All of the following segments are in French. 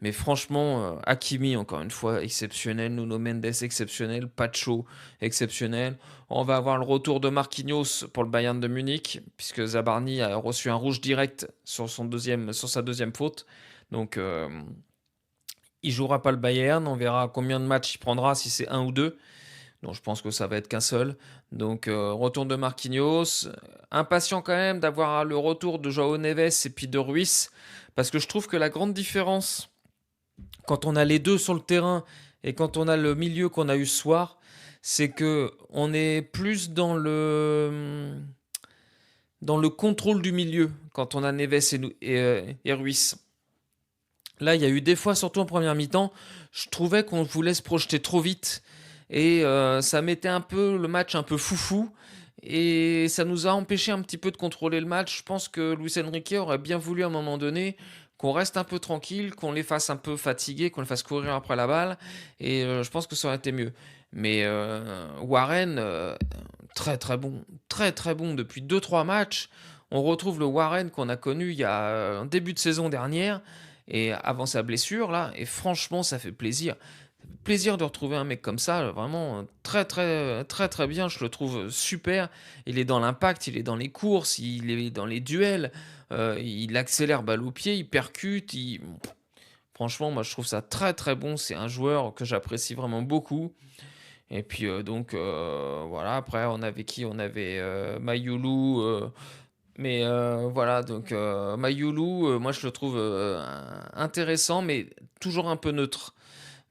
Mais franchement, Hakimi encore une fois exceptionnel, Nuno Mendes exceptionnel, Pacho exceptionnel. On va avoir le retour de Marquinhos pour le Bayern de Munich, puisque Zabarni a reçu un rouge direct sur sa deuxième faute. Donc il jouera pas le Bayern, on verra combien de matchs il prendra, si c'est un ou deux. Donc je pense que ça va être qu'un seul. Donc retour de Marquinhos. Impatient quand même d'avoir le retour de Joao Neves et puis de Ruiz, parce que je trouve que la grande différence quand on a les deux sur le terrain et quand on a le milieu qu'on a eu ce soir, c'est que on est plus dans le contrôle du milieu quand on a Neves et Ruiz. Là, il y a eu des fois, surtout en première mi-temps, je trouvais qu'on voulait se projeter trop vite et ça mettait un peu le match un peu foufou et ça nous a empêché un petit peu de contrôler le match. Je pense que Luis Enrique aurait bien voulu à un moment donné qu'on reste un peu tranquille, qu'on les fasse un peu fatiguer, qu'on les fasse courir après la balle et je pense que ça aurait été mieux. Mais Warren, très très bon, très très bon depuis deux trois matchs. On retrouve le Warren qu'on a connu il y a un début de saison dernière et avant sa blessure là, et franchement ça fait plaisir. Plaisir de retrouver un mec comme ça, vraiment très très très très bien, je le trouve super. Il est dans l'impact, il est dans les courses, il est dans les duels, il accélère balle au pied, il percute, franchement moi je trouve ça très très bon, c'est un joueur que j'apprécie vraiment beaucoup. Et puis donc voilà, après on avait qui? On avait Mayulu, mais voilà, donc Mayulu, moi je le trouve intéressant, mais toujours un peu neutre.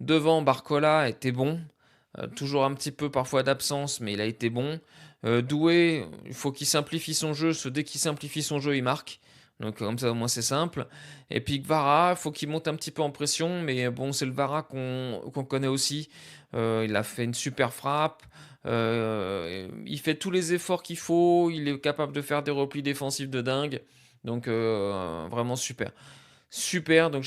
Devant, Barcola était bon, toujours un petit peu parfois d'absence, mais il a été bon. Doué, il faut qu'il simplifie son jeu, dès qu'il simplifie son jeu, il marque. Donc comme ça au moins c'est simple. Et puis Kvara, il faut qu'il monte un petit peu en pression, mais bon c'est le Vara qu'on connaît aussi. Il a fait une super frappe. Il fait tous les efforts qu'il faut. Il est capable de faire des replis défensifs de dingue. Donc vraiment super. Super. Donc